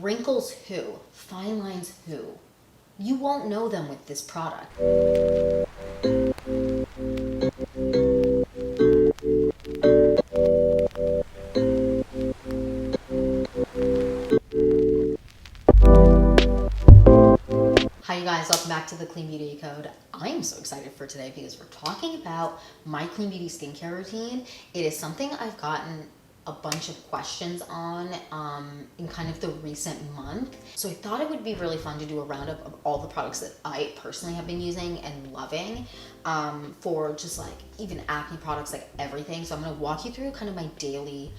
Wrinkles who? Fine lines who? You won't know them with this product. Hi you guys, welcome back to the Clean Beauty Code. I'm so excited for today because we're talking about my clean beauty skincare routine. It is something I've gotten a bunch of questions on in kind of the recent month. So I thought it would be really fun to do a roundup of all the products that I personally have been using and loving for just like even acne products, like everything. So I'm going to walk you through kind of my daily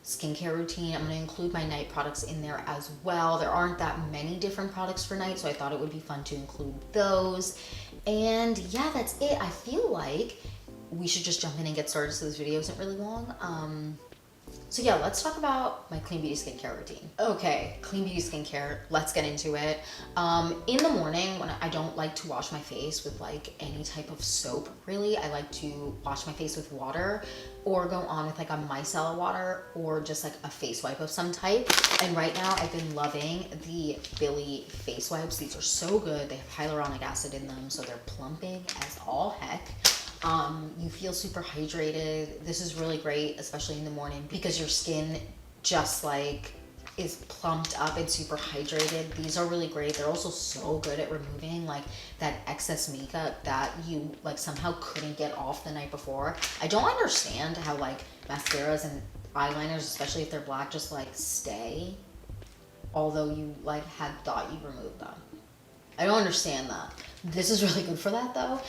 skincare routine. I'm going to include my night products in there as well. There aren't that many different products for night, so I thought it would be fun to include those. And yeah, that's it. I feel like we should just jump in and get started so this video isn't really long. So yeah, let's talk about my clean beauty skincare routine. Okay, clean beauty skincare, let's get into it. In the morning, when I don't like to wash my face with like any type of soap, really, I like to wash my face with water or go on with like a micellar water or just like a face wipe of some type. And right now I've been loving the Billy face wipes. These are so good. They have hyaluronic acid in them, so they're plumping as all heck. You feel super hydrated. This is really great, especially in the morning, because your skin just like is plumped up and super hydrated. These are really great. They're also so good at removing like that excess makeup that you like somehow couldn't get off the night before. I don't understand how like mascaras and eyeliners, especially if they're black, just like stay, although you like had thought you removed them. I don't understand that. This is really good for that though.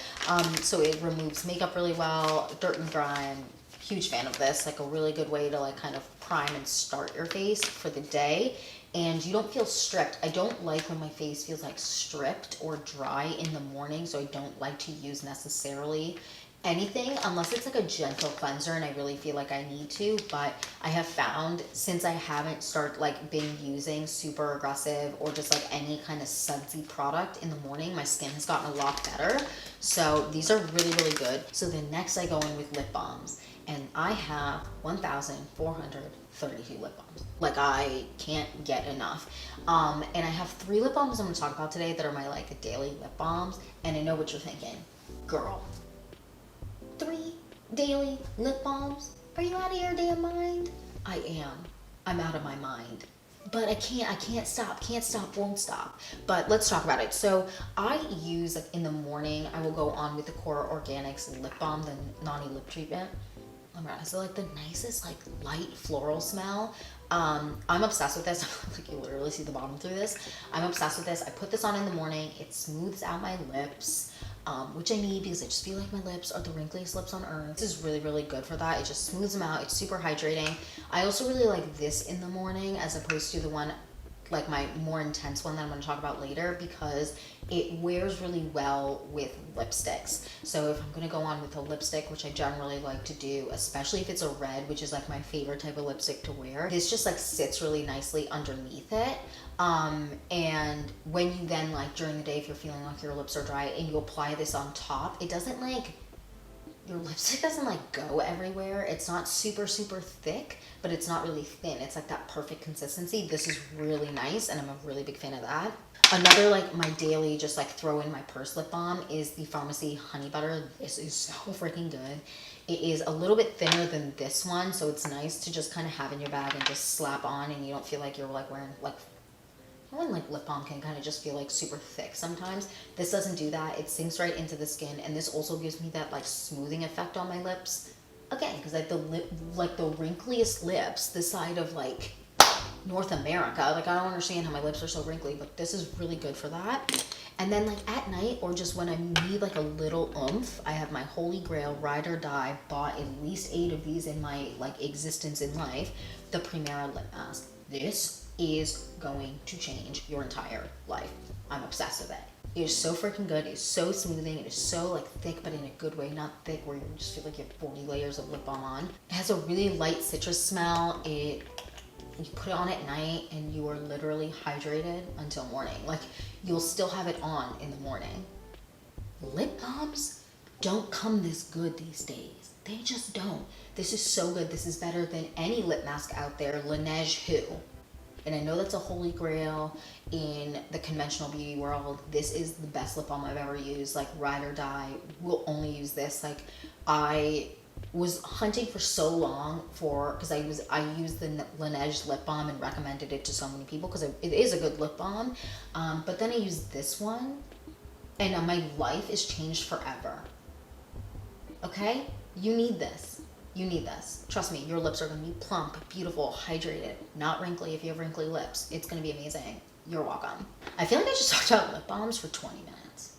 So it removes makeup really well, dirt and grime. Huge fan of this. Like a really good way to like kind of prime and start your face for the day. And you don't feel stripped. I don't like when my face feels like stripped or dry in the morning. So I don't like to use necessarily anything unless it's like a gentle cleanser and I really feel like I need to. But I have found since I haven't been using super aggressive or just like any kind of sudsy product in the morning, my skin has gotten a lot better. So these are really, really good. So then next I go in with lip balms, and I have 1,432 lip balms. Like I can't get enough. And I have 3 lip balms I'm gonna talk about today that are my like daily lip balms. And I know what you're thinking, girl, 3 daily lip balms? Are you out of your damn mind? I am. I'm out of my mind. But I can't stop, won't stop. But let's talk about it. So I use, like in the morning, I will go on with the Core Organics lip balm, the Nani lip treatment. Oh my god, it's like the nicest, like light floral smell. I'm obsessed with this. Like you literally see the bottom through this. I'm obsessed with this. I put this on in the morning. It smooths out my lips, which I need because I just feel like my lips are the wrinkliest lips on earth. This is really, really good for that. It just smooths them out. It's super hydrating. I also really like this in the morning as opposed to the one, like my more intense one that I'm going to talk about later, because it wears really well with lipsticks. So if I'm going to go on with a lipstick, which I generally like to do, especially if it's a red, which is like my favorite type of lipstick to wear, this just like sits really nicely underneath it. And when you then like during the day, if you're feeling like your lips are dry and you apply this on top, it doesn't like, your lipstick doesn't like go everywhere. It's not super, super thick, but it's not really thin. It's like that perfect consistency. This is really nice, and I'm a really big fan of that. Another like my daily just like throw in my purse lip balm is the Pharmacy Honey Butter. This is so freaking good. It is a little bit thinner than this one, so it's nice to just kind of have in your bag and just slap on, and you don't feel like you're like wearing like, when like lip balm can kind of just feel like super thick sometimes. This doesn't do that. It sinks right into the skin, and this also gives me that like smoothing effect on my lips. Again, because like the wrinkliest lips, the side of like North America, like I don't understand how my lips are so wrinkly, but this is really good for that. And then like at night, or just when I need like a little oomph, I have my holy grail, ride or die, bought at least 8 of these in my like existence in life, the Primera lip mask. This is going to change your entire life. I'm obsessed with it. It is so freaking good. It is so smoothing. It is so like thick, but in a good way, not thick where you just feel like you have 40 layers of lip balm on. It has a really light citrus smell. You put it on at night and you are literally hydrated until morning. Like you'll still have it on in the morning. Lip balms don't come this good these days. They just don't. This is so good. This is better than any lip mask out there. Laneige who? And I know that's a holy grail in the conventional beauty world. This is the best lip balm I've ever used. Like, ride or die, will only use this. Like, I was hunting for so long for, because I used the Laneige lip balm and recommended it to so many people because it is a good lip balm. But then I used this one, and my life is changed forever. Okay? You need this. You need this. Trust me, your lips are going to be plump, beautiful, hydrated, not wrinkly if you have wrinkly lips. It's going to be amazing. You're welcome. I feel like I just talked about lip balms for 20 minutes.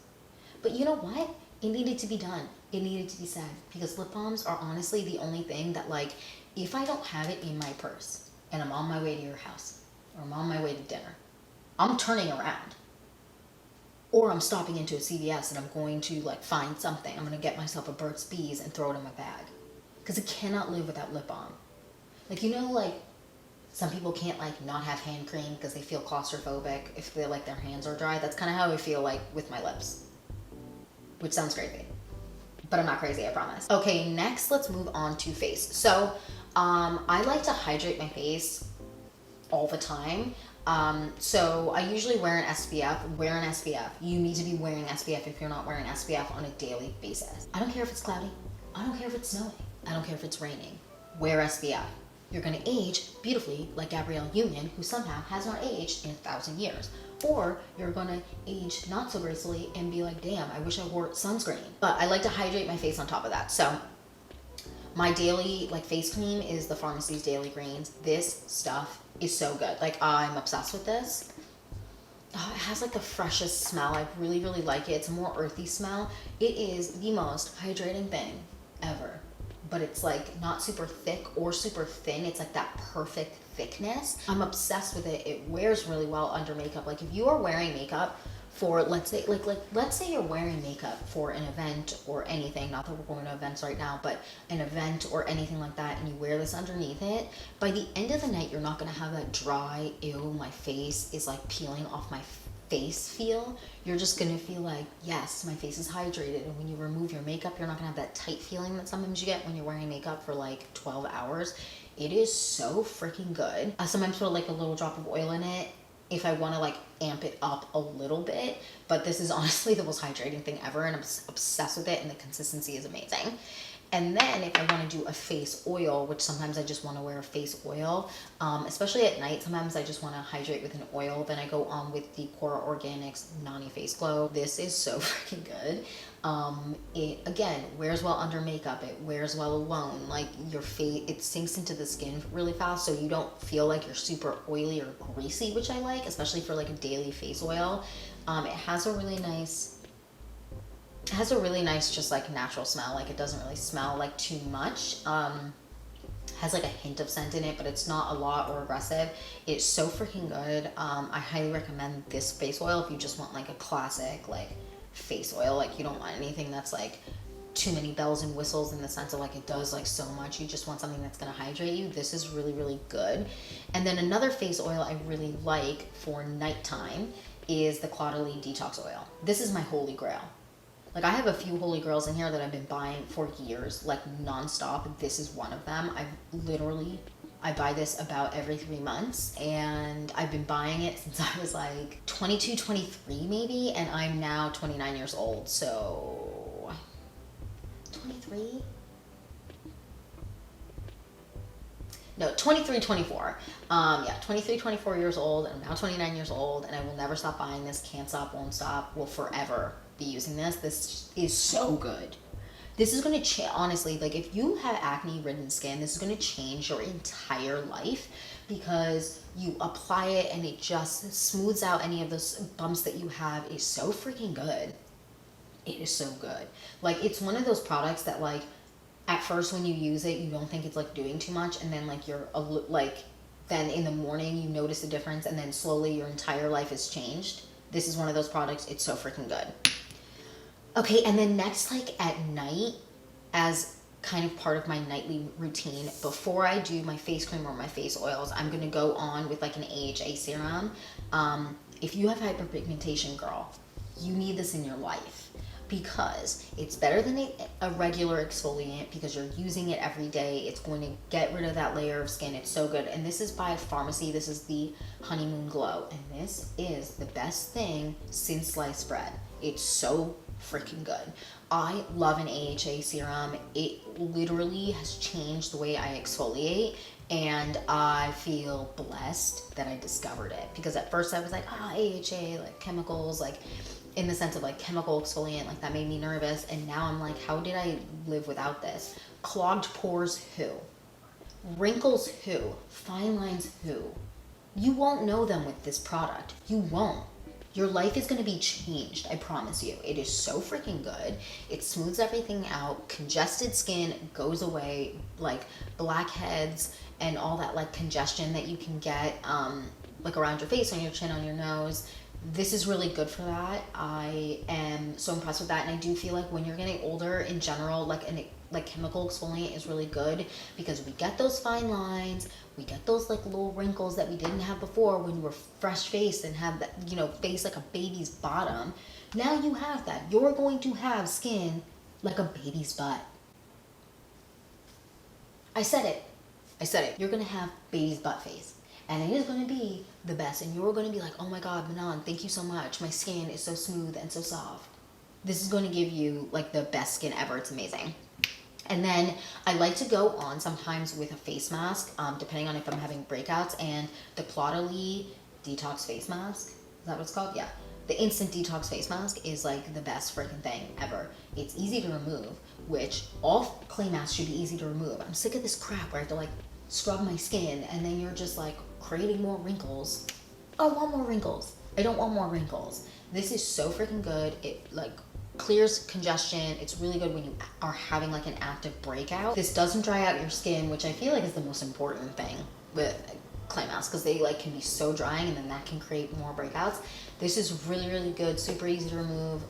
But you know what? It needed to be done. It needed to be said. Because lip balms are honestly the only thing that, like, if I don't have it in my purse and I'm on my way to your house or I'm on my way to dinner, I'm turning around. Or I'm stopping into a CVS and I'm going to, like, find something. I'm going to get myself a Burt's Bees and throw it in my bag. Because I cannot live without lip balm. Like, you know, like, some people can't, like, not have hand cream because they feel claustrophobic if they, like, their hands are dry. That's kind of how I feel, like, with my lips. Which sounds crazy. But I'm not crazy, I promise. Okay, next let's move on to face. So, I like to hydrate my face all the time. So I usually wear an SPF. Wear an SPF. You need to be wearing SPF if you're not wearing SPF on a daily basis. I don't care if it's cloudy. I don't care if it's snowing. I don't care if it's raining. Wear SPF. You're gonna age beautifully like Gabrielle Union, who somehow has not aged in 1,000 years. Or you're gonna age not so gracefully and be like, damn, I wish I wore sunscreen. But I like to hydrate my face on top of that. So my daily, like, face cream is the Pharmacy's Daily Greens. This stuff is so good. Like, I'm obsessed with this. Oh, it has, like, the freshest smell. I really, really like it. It's a more earthy smell. It is the most hydrating thing ever. But it's, like, not super thick or super thin. It's, like, that perfect thickness. I'm obsessed with it. It wears really well under makeup. Like, if you are wearing makeup for, let's say, let's say you're wearing makeup for an event or anything, not that we're going to events right now, but an event or anything like that, and you wear this underneath it, by the end of the night, you're not going to have that dry, ew, my face is, like, peeling off my face feel. You're just going to feel like, yes, my face is hydrated. And when you remove your makeup, you're not going to have that tight feeling that sometimes you get when you're wearing makeup for, like, 12 hours. It is so freaking good. I sometimes put, like, a little drop of oil in it if I want to, like, amp it up a little bit, but this is honestly the most hydrating thing ever, and I'm obsessed with it, and the consistency is amazing. And then if I want to do a face oil, which sometimes I just want to wear a face oil, especially at night, sometimes I just want to hydrate with an oil, then I go on with the Cora Organics Nani Face Glow. This is so freaking good. It, again, wears well under makeup. It wears well alone. Like, your face, it sinks into the skin really fast, so you don't feel like you're super oily or greasy, which I like, especially for, like, a daily face oil. It has a really nice just, like, natural smell. Like, it doesn't really smell like too much. Has, like, a hint of scent in it, but it's not a lot or aggressive. It's so freaking good. I highly recommend this face oil if you just want, like, a classic, like, face oil. Like, you don't want anything that's, like, too many bells and whistles in the sense of, like, it does, like, so much. You just want something that's gonna hydrate you. This is really, really good. And then another face oil I really like for nighttime is the Caudalie Detox Oil. This is my holy grail. Like, I have a few holy grails in here that I've been buying for years, like, nonstop. This is one of them. I buy this about every 3 months, and I've been buying it since I was, like, 22, 23 maybe, and I'm now 29 years old, so 23? No, 23, 24. Yeah, 23, 24 years old, and I'm now 29 years old, and I will never stop buying this. Can't stop, won't stop, will forever be using this. This is so good. This is going to honestly, like, if you have acne-ridden skin, this is going to change your entire life because you apply it and it just smooths out any of those bumps that you have. It's so freaking good. It is so good. Like, it's one of those products that, like, at first when you use it, you don't think it's, like, doing too much, and then, like, then in the morning you notice a difference, and then slowly your entire life has changed. This is one of those products. It's so freaking good. Okay, and then next, like, at night, as kind of part of my nightly routine, before I do my face cream or my face oils, I'm going to go on with, like, an AHA serum. If you have hyperpigmentation, girl, you need this in your life. because it's better than a regular exfoliant because you're using it every day. It's going to get rid of that layer of skin. It's so good. And this is by Pharmacy. This is the Honeymoon Glow. And this is the best thing since sliced bread. It's so freaking good. I love an AHA serum. It literally has changed the way I exfoliate, and I feel blessed that I discovered it, because at first I was like, AHA, like chemicals, like in the sense of like chemical exfoliant, like that made me nervous. And now I'm like, how did I live without this? Clogged pores, who? Wrinkles, who? Fine lines, who? You won't know them with this product. You won't. Your life is going to be changed, I promise you. It is so freaking good. It smooths everything out. Congested skin goes away, like blackheads and all that like congestion that you can get like around your face, on your chin, on your nose. This is really good for that. I am so impressed with that. And I do feel like when you're getting older in general, like chemical exfoliant is really good, because we get those fine lines, we get those like little wrinkles that we didn't have before when you were fresh faced and had that, you know, face like a baby's bottom. Now you have that. You're going to have skin like a baby's butt. I said it. You're going to have baby's butt face. And it is going to be the best. And you're going to be like, oh my God, Manon, thank you so much. My skin is so smooth and so soft. This is going to give you like the best skin ever. It's amazing. And then I like to go on sometimes with a face mask, depending on if I'm having breakouts. And the Claudely Detox Face Mask, is that what it's called? Yeah. The Instant Detox Face Mask is like the best freaking thing ever. It's easy to remove, which all clay masks should be easy to remove. I'm sick of this crap where I have to like scrub my skin and then you're just like creating more wrinkles. I want more wrinkles. I don't want more wrinkles. This is so freaking good. It like clears congestion. It's really good when you are having like an active breakout. This doesn't dry out your skin, which I feel like is the most important thing with clay masks, because they like can be so drying and then that can create more breakouts. This is really, really good. Super easy to remove.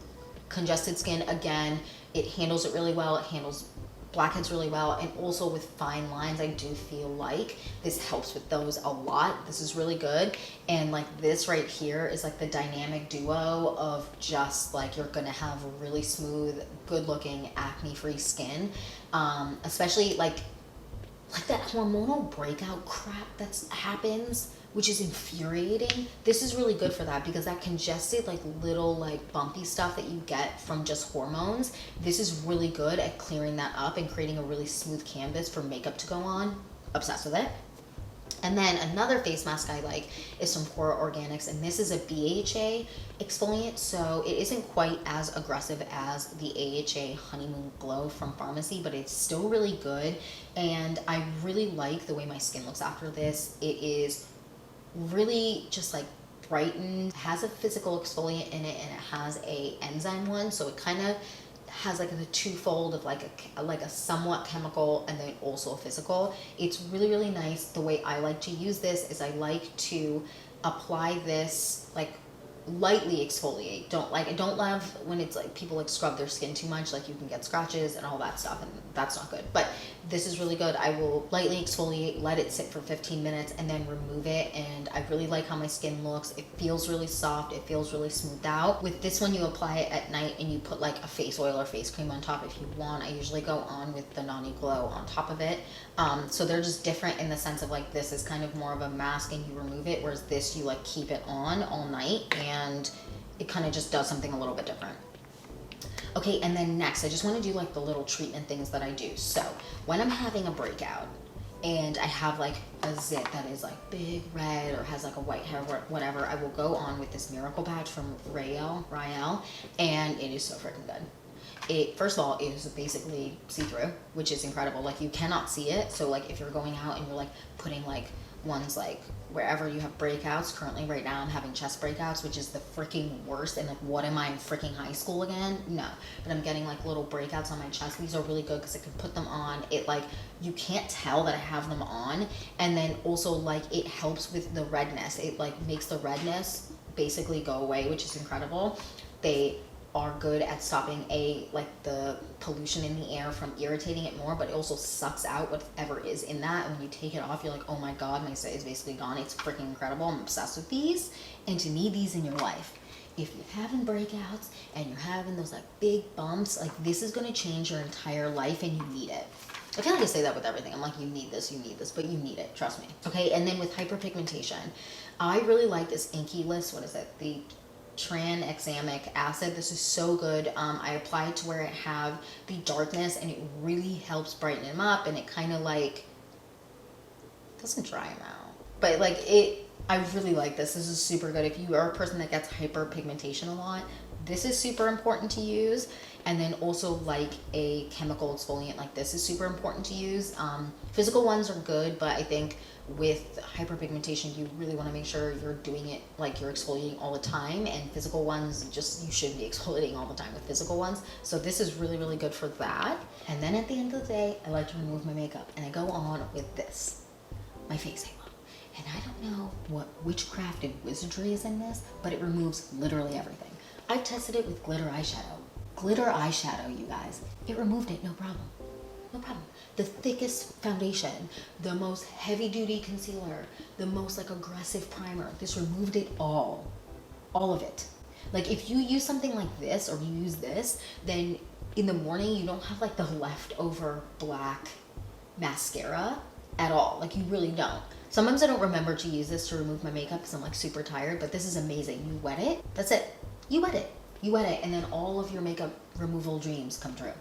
Congested skin, again, it handles it really well. It handles blackheads really well, and also with fine lines, I do feel like this helps with those a lot. This is really good. And like this right here is like the dynamic duo of just like you're gonna have a really smooth, good looking, acne free skin, especially like that hormonal breakout crap that happens, which is infuriating. This is really good for that, because that congested like little like bumpy stuff that you get from just hormones, this is really good at clearing that up and creating a really smooth canvas for makeup to go on. Obsessed with it. And then another face mask I like is from Pora Organics, and this is a BHA exfoliant, so it isn't quite as aggressive as the AHA Honeymoon Glow from Pharmacy, but it's still really good, and I really like the way my skin looks after this. It is really just like brightened, has a physical exfoliant in it, and it has a enzyme one, so it kind of has like the twofold of like a somewhat chemical and then also a physical. It's really, really nice. The way I like to use this is I like to apply this like lightly exfoliate. I don't love when it's like people like scrub their skin too much, like you can get scratches and all that stuff, and that's not good. But this is really good. I will lightly exfoliate, let it sit for 15 minutes, and then remove it, and I really like how my skin looks. It feels really soft, it feels really smoothed out. With this one, you apply it at night and you put like a face oil or face cream on top if you want. I usually go on with the Nani Glow on top of it. So they're just different in the sense of like this is kind of more of a mask and you remove it, whereas this you like keep it on all night and it kind of just does something a little bit different. Okay, and then next I just want to do like the little treatment things that I do. So when I'm having a breakout and I have like a zit that is like big red or has like a white hair or whatever, I will go on with this Miracle Patch from Rael, and it is so freaking good. It, first of all, is basically see-through, which is incredible. Like you cannot see it, so like if you're going out and you're like putting like ones like wherever you have breakouts. Currently right now I'm having chest breakouts, which is the freaking worst, and like what am I in freaking high school again? No, but I'm getting like little breakouts on my chest. These are really good because I can put them on. It like you can't tell that I have them on, and then also like it helps with the redness. It like makes the redness basically go away, which is incredible. They are good at stopping like the pollution in the air from irritating it more, but it also sucks out whatever is in that, and when you take it off you're like, oh my god, my zit is basically gone. It's freaking incredible. I'm obsessed with these, and to need these in your life. if you're having breakouts and you're having those like big bumps, like this is gonna change your entire life and you need it. I feel like I say that with everything. I'm like, you need this, but you need it, trust me. Okay, and then with hyperpigmentation, I really like this Inky List, what is it? The tranexamic acid. This is so good. I apply it to where I have the darkness and it really helps brighten them up, and it kind of like doesn't dry them out, but like I really like this. This is super good if you are a person that gets hyperpigmentation a lot. This is super important to use. And then also like a chemical exfoliant like this is super important to use. Physical ones are good, but I think with hyperpigmentation, you really want to make sure you're doing it like you're exfoliating all the time, and physical ones, just you should be exfoliating all the time with physical ones. So this is really, really good for that. And then at the end of the day, I like to remove my makeup, and I go on with this, my face halo. And I don't know what witchcrafted wizardry is in this, but it removes literally everything. I tested it with glitter eyeshadow. Glitter eyeshadow, you guys. It removed it, no problem. No problem. The thickest foundation, the most heavy duty concealer, the most like aggressive primer. This removed it all. All of it. Like if you use something like this, or you use this, then in the morning you don't have like the leftover black mascara at all. Like you really don't. Sometimes I don't remember to use this to remove my makeup because I'm like super tired, but this is amazing. You wet it, that's it. You wet it. You wet it, and then all of your makeup removal dreams come true.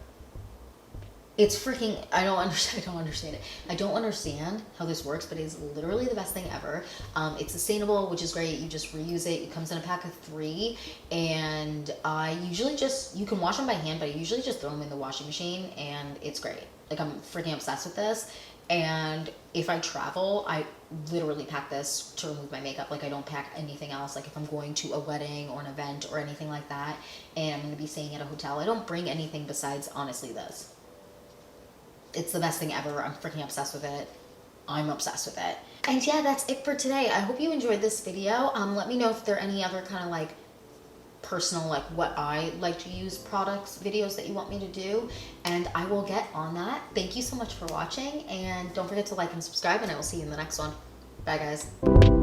It's freaking, I don't understand it. I don't understand how this works, but it's literally the best thing ever. It's sustainable, which is great. You just reuse it. It comes in a pack of 3, and I usually just, you can wash them by hand, but I usually just throw them in the washing machine, and it's great. Like I'm freaking obsessed with this. And if I travel, I literally pack this to remove my makeup. Like I don't pack anything else. Like if I'm going to a wedding or an event or anything like that, and I'm going to be staying at a hotel, I don't bring anything besides honestly this. It's the best thing ever. I'm freaking obsessed with it. I'm obsessed with it. And yeah, that's it for today. I hope you enjoyed this video. Let me know if there are any other kind of like personal, like what I like to use products, videos that you want me to do, and I will get on that. Thank you so much for watching, and don't forget to like and subscribe, and I will see you in the next one. Bye guys.